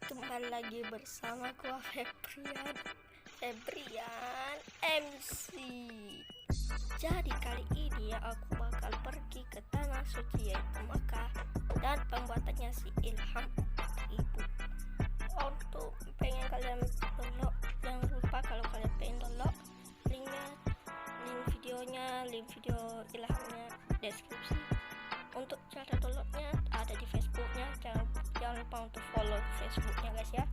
kembali lagi bersama gua Febrian MC. Jadi kali ini aku bakal pergi ke tanah suci yaitu Makkah, dan pembuatannya si Ilham Ibu. Untuk pengen kalian download, jangan lupa kalau kalian pengen download link videonya, link video Ilhamnya deskripsi. Untuk cara downloadnya ada di Facebooknya, jangan lupa untuk follow Facebooknya guys ya.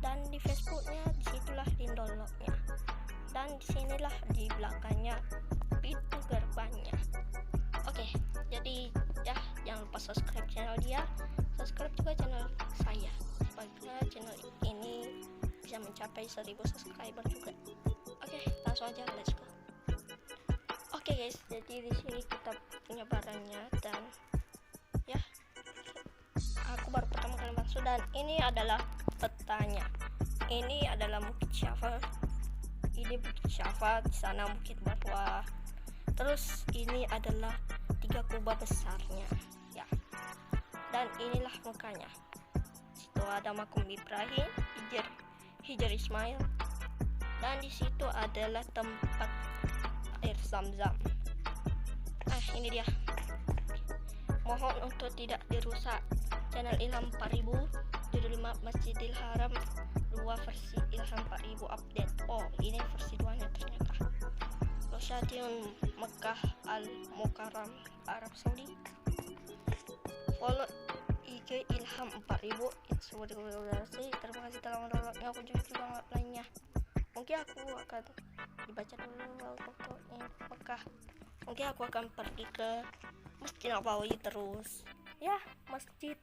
Dan di Facebooknya disitulah link downloadnya, dan disinilah di belakangnya pintu gerbangnya. Oke, jadi ya jangan lupa subscribe channel dia, subscribe juga channel saya supaya channel ini bisa mencapai 1000 subscriber juga. Oke, langsung aja, let's go. Oke guys, jadi di sini kita punya barangnya, dan ya aku baru pertama kali masuk, dan ini adalah petanya. Ini adalah Bukit Syafa. Ini Bukit Syafa, di sana Bukit Barwah. Terus ini adalah 3 kubah besarnya ya. Dan inilah mukanya. Situ ada makam Ibrahim, Hijr Ismail. Dan di situ adalah tempat air Zam-Zam. Ini dia. Mohon untuk tidak dirusak. Channel Ilham 4000, judul Masjidil Haram 2 versi Ilham 4000 update. Oh, ini versi 2-nya ternyata. Stadion Mekah Al Mukarram Arab Saudi. Follow IG Ilham 4000. Semua dikomunikasi. Terima kasih telah mendownloadnya. Aku juga lainnya. Mungkin aku akan dibaca dulu pokoknya Mekah. Mungkin aku akan pergi ke Masjid Nabawi terus. Ya, Masjid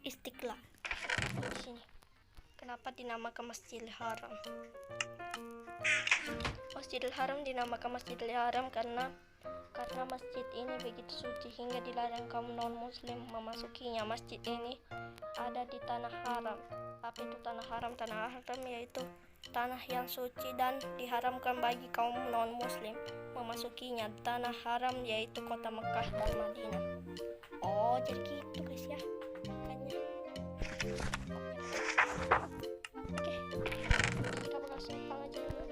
Istiqlal. Di sini. Kenapa dinamakan Masjidil Haram? Masjidil Haram dinamakan Masjidil Haram karena masjid ini begitu suci hingga dilarang kaum non-muslim memasukinya. Masjid ini ada di tanah haram. Apa itu tanah haram? Tanah haram yaitu tanah yang suci dan diharamkan bagi kaum non-muslim memasukinya. Tanah haram yaitu kota Mekah dan Madinah. Oh, jadi gitu guys ya. Makanya. Oke. Kita bakal simpang aja dulu.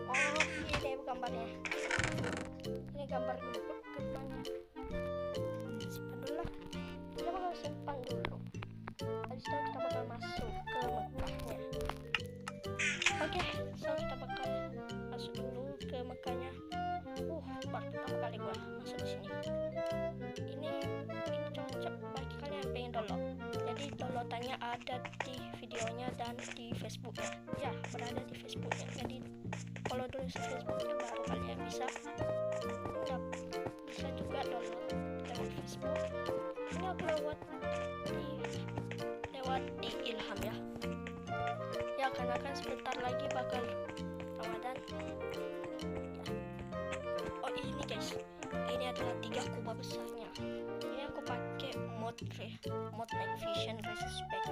Oh, ini gambarnya. Ini gambar gerbangnya. Simpan dulu lah. Kita bakal simpan dulu. Habis itu kita bakal masuk ke Mekahnya. Oke, so kita bakal masuk dulu ke Mekahnya. Baru pertama kali gua masuk di sini. Ini cocok bagi kalian yang pengen download. Jadi downloadannya ada di videonya dan di Facebooknya. Ya, berada di Facebooknya. Jadi follow dulu Facebooknya baru kalian bisa juga download lewat Facebook. Ini aku lewat di Ilham ya. Ya, karena kan sebentar lagi bakal Ramadan. Ya. Oh, ini guys. Ini adalah 3 kubah besarnya. Ini aku pakai mod night vision retrospect.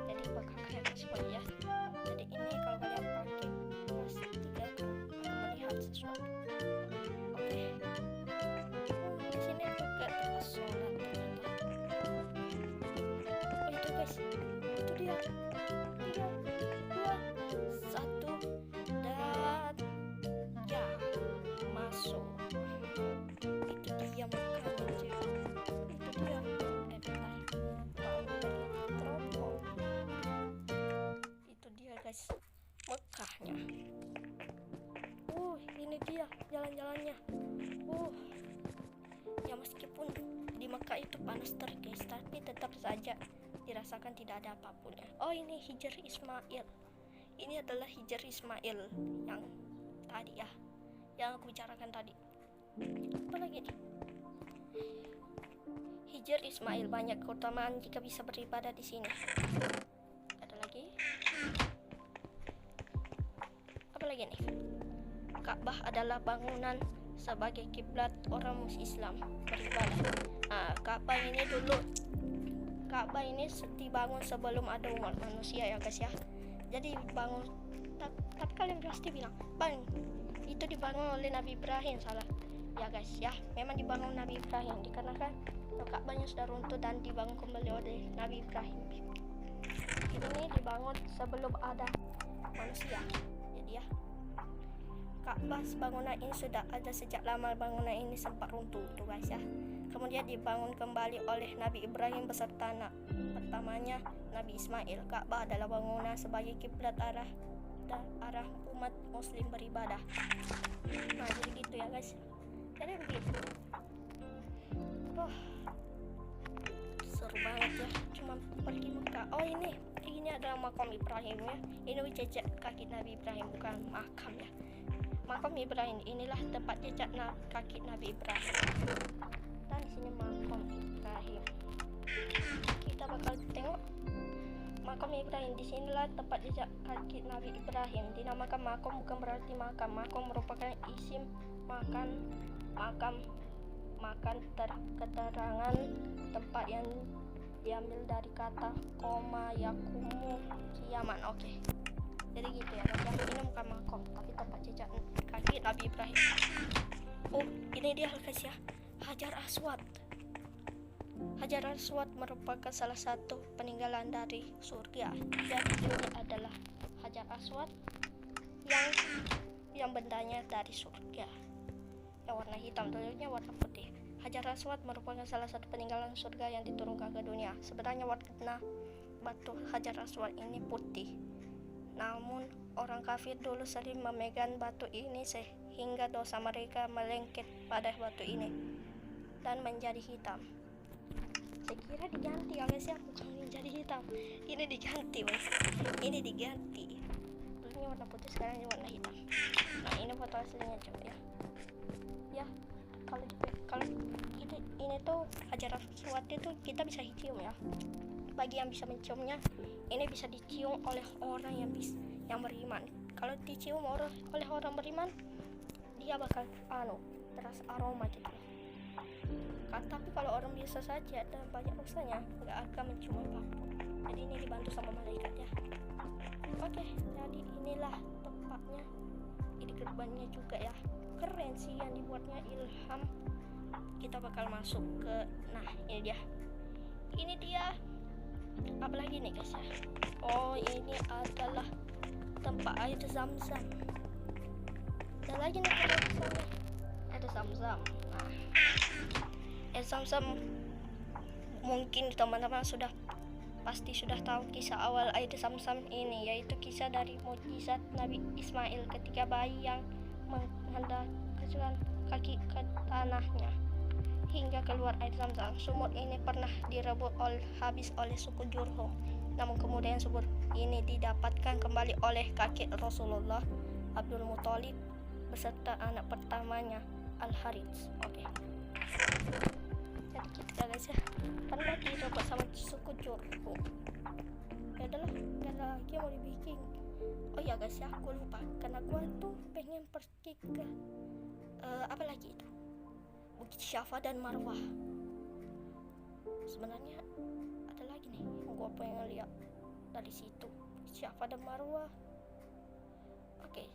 Jadi bakal kelihatan semua ya. Jadi ini kalau kalian pakai pasti tidak akan melihat sesuatu. Oke. Di sini juga tersolat ternyata. Oh, itu guys. Itu dia. 3, 2, 1 dan ya masuk. Itu dia makanya. Itu dia. Teropong. Itu dia guys, Mekahnya. Ini dia jalan-jalannya. Ya meskipun di Mekah itu panas guys, tapi tetap saja dirasakan tidak ada apapun ya. Oh, ini Hijr Ismail. Ini adalah Hijr Ismail yang tadi ya, yang aku bicarakan tadi. Apa lagi nih? Hijr Ismail banyak keutamaan jika bisa beribadah di sini. Ada lagi? Apa lagi nih? Ka'bah adalah bangunan sebagai kiblat orang Islam beribadah. Ka'bah ini dibangun sebelum ada umat manusia ya guys ya. Jadi tapi kalian pasti bilang, "Bang, itu dibangun oleh Nabi Ibrahim." Salah. ya guys ya, memang dibangun Nabi Ibrahim dikarenakan Ka'bahnya sudah runtuh dan dibangun kembali oleh Nabi Ibrahim. Ini dibangun sebelum ada manusia. Jadi ya, Ka'bah bangunan ini sudah ada sejak lama. Bangunan ini sempat runtuh tuh guys ya. Kemudian dibangun kembali oleh Nabi Ibrahim beserta anak pertamanya Nabi Ismail. Ka'bah adalah bangunan sebagai kiblat arah umat muslim beribadah. Nah jadi gitu ya guys. Jadi begitu. Seru banget ya, cuma pergi Mekah. Oh ini adalah makam Ibrahim ya. Ini jejak kaki Nabi Ibrahim, bukan makam ya. Makam Ibrahim inilah tempat jejak kaki Nabi Ibrahim. Dan di sini makam Ibrahim. Kita bakal tengok makam Ibrahim. Di sinilah tempat jejak kaki Nabi Ibrahim. Dinamakan makam bukan berarti makam. Makam merupakan isim keterangan tempat yang diambil dari kata koma yakumu kiaman. Oke. Jadi gitu ya guys. Ini bukan makam tapi tempat jejak kaki Nabi Ibrahim. Oh ini dia guys ya, Hajar Aswad. Hajar Aswad merupakan salah satu peninggalan dari surga. Jadi ini adalah Hajar Aswad yang bendanya dari surga. Yang warna hitam, dulunya warna putih. Hajar Aswad merupakan salah satu peninggalan surga yang diturunkan ke dunia. Sebenarnya warna batu Hajar Aswad ini putih. Namun orang kafir dulu sering memegang batu ini sehingga dosa mereka melengket pada batu ini dan menjadi hitam. Saya kira diganti ya guys ya, bukan menjadi hitam. Ini diganti guys. Ini diganti. Dulunya warna putih, sekarang ini warna hitam. Nah ini foto aslinya coba ya. Ya kalau ini tuh Hajar Aswad itu kita bisa cium ya. Bagi yang bisa menciumnya, ini bisa dicium oleh orang yang beriman. Kalau dicium oleh orang beriman, dia bakal terasa aroma gitu. Tapi kalau orang biasa saja dan banyak dosanya, nggak akan mencium apapun. Jadi ini dibantu sama malaikat ya. Oke, jadi inilah tempatnya. Ini gerbangnya juga ya. Keren sih yang dibuatnya Ilham. Kita bakal masuk ke, nah ini dia. Apalagi nih guys ya. Oh ini adalah tempat air Zam-Zam. Dan lagi nih ada Zam-Zam. Nah, air Zam-Zam mungkin teman-teman pasti sudah tahu kisah awal air Zam-Zam ini, yaitu kisah dari mukjizat Nabi Ismail ketika bayi yang menghendakkan kaki ke tanahnya hingga keluar air Zam-Zam. Sumur ini pernah direbut habis oleh suku Jurhum. Namun kemudian sumur ini didapatkan kembali oleh kakek Rasulullah, Abdul Muthalib, beserta anak pertamanya Al-Harits. Oke. Jadi kita guys ya, pernah direbut sama suku Jurhum. Ya adalah, gak ada lagi yang mau dibikin. Oh ya guys ya, aku lupa karena gue tuh pengen pergi ke apa lagi itu, Bukit Syafa dan Marwah. Sebenarnya ada lagi nih yang gue pengen lihat dari situ, Bukit Syafa dan Marwah. Oke,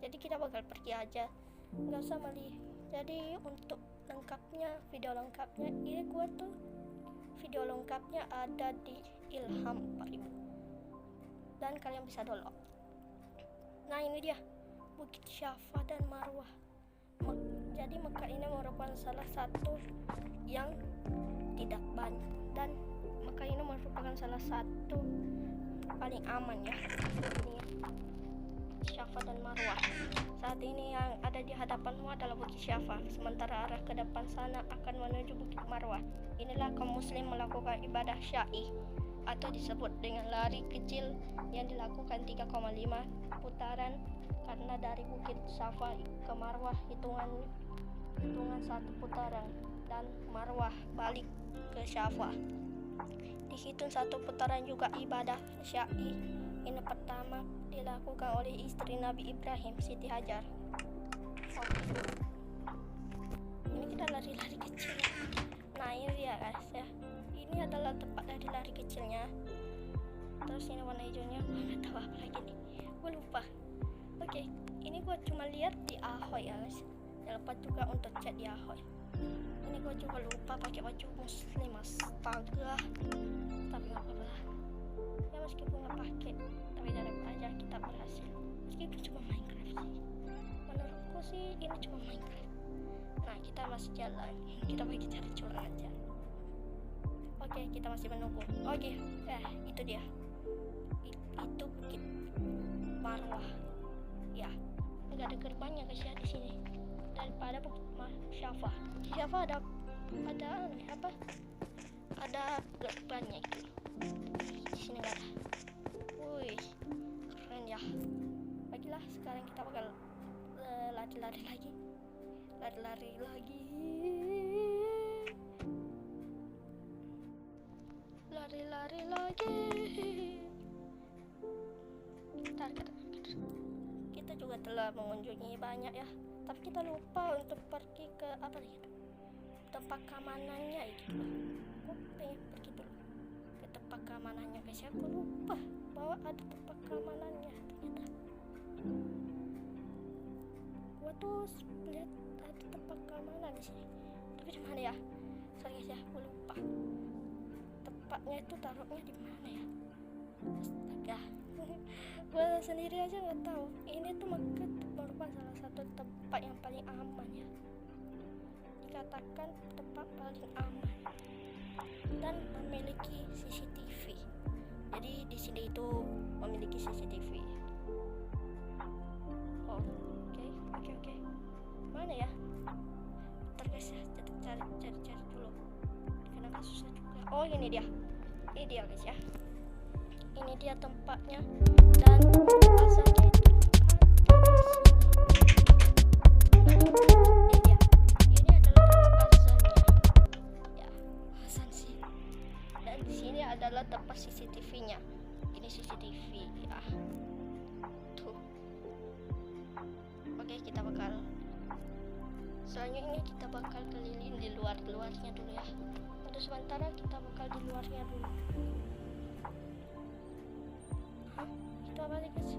jadi kita bakal pergi aja, nggak usah melihat. Jadi untuk lengkapnya, video lengkapnya ini gue tuh video lengkapnya ada di Ilham 4000 dan kalian bisa download. Nah ini dia Bukit Syafa dan Marwah. Jadi Mekah ini merupakan salah satu yang tidak banyak, dan Mekah ini merupakan salah satu paling aman ya. Ini Syafa dan Marwah. Saat ini yang ada di hadapanmu adalah Bukit Syafa, sementara arah ke depan sana akan menuju Bukit Marwah. Inilah kaum muslim melakukan ibadah sya'i atau disebut dengan lari kecil yang dilakukan 3,5 putaran, karena dari Bukit Syafa ke Marwah hitungan satu putaran, dan Marwah balik ke Syafa dihitung satu putaran juga. Ibadah sya'i ini pertama dilakukan oleh istri Nabi Ibrahim, Siti Hajar. Ini kita lari-lari kecil. Nah ini dia guys ya, ini adalah tempat lari kecilnya. Terus ini warna hijaunya, gue gak tahu apa lagi nih, gue lupa. Oke, ini gue cuma lihat di Ahoy ya guys. Jangan lupa juga untuk chat di Ahoy. Ini gue juga lupa pakai baju muslim, astaga. Tapi nggak apa-apa lah. Ya meskipun nggak pakai, tapi dalam aja kita berhasil. Meskipun cuma Minecraft sih. Menurutku sih ini cuma Minecraft. Nah kita masih jalan. Kita pergi cari curang aja. Oke, kita masih menunggu. Oke, itu dia. Itu Bukit Marwah. Ya, nggak ada gerbangnya guys ya di sini. Daripada Bukit Syafa. Syafa ada apa? Ada gerbangnya itu. Di sini nggak ada. Wih, keren ya. Baiklah, sekarang kita bakal lari-lari lagi. Lari-lari lagi. Lari-lari lagi. Kita juga telah mengunjungi banyak ya, tapi kita lupa untuk pergi ke apa nih, tempat keamanannya itu loh. Aku pengen pergi dulu ke tempat keamanannya guys. Aku lupa bahwa ada tempat keamanannya ternyata. Gua tuh lihat ada tempat keamanan di sini, tapi di mana ya? Sorry guys ya, aku lupa tempatnya itu taruhnya di mana ya. Astaga, gue sendiri aja nggak tahu. Ini tuh merupakan salah satu tempat yang paling aman ya. Dikatakan tempat paling aman dan memiliki CCTV. Jadi di sini itu memiliki CCTV. Oke. Mana ya? Ntar guys ya, cari dulu. Karena nggak susah juga. Oh ini dia guys ya. Ini dia tempatnya dan asalnya itu ini adalah tempat azannya ya, azan sih. Dan di sini adalah tempat CCTV-nya. Ini CCTV ya. Tuh. Oke, kita bakal selanjutnya kita bakal keliling di luarnya dulu ya. Untuk sementara kita bakal di luarnya dulu. Itu apa sih guys?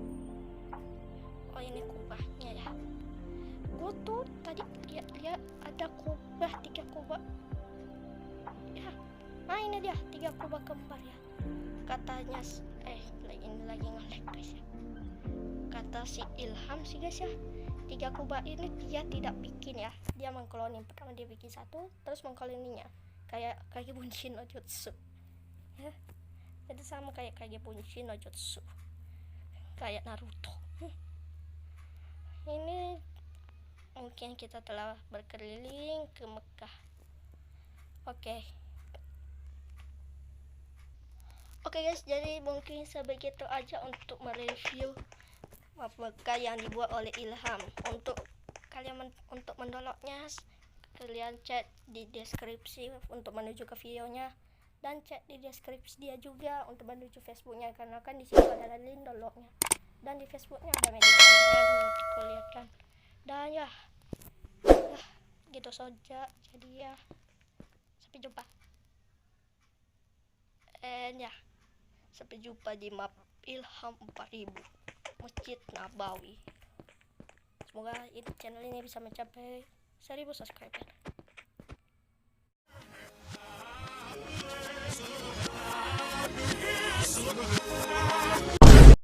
Oh ini kubahnya ya. Gue tuh tadi lihat ada kubah, 3 kubah ya. Nah ini dia 3 kubah kembar ya. Katanya ini lagi nge-lag guys ya. Kata si Ilham sih guys ya, 3 kubah ini dia tidak bikin ya. Dia mengkloning. Pertama dia bikin 1, terus mengkloninya kayak Kage Bunshin no Jutsu ya. Jadi sama kayak Kage Bunshin no Jutsu, kayak Naruto. Ini mungkin kita telah berkeliling ke Mekah. Oke guys, jadi mungkin sebegitu aja untuk mereview map Mekah yang dibuat oleh Ilham. Untuk kalian untuk mendownloadnya, kalian chat di deskripsi untuk menuju ke videonya, dan chat di deskripsi dia juga untuk menuju Facebooknya, karena kan di situ ada link downloadnya, dan di Facebooknya ada media yang aku lihatkan. Dan ya gitu saja. Jadi ya sampai jumpa. Sampai jumpa di map Ilham 4000 Masjid Nabawi. Semoga channel ini bisa mencapai 1000 subscriber.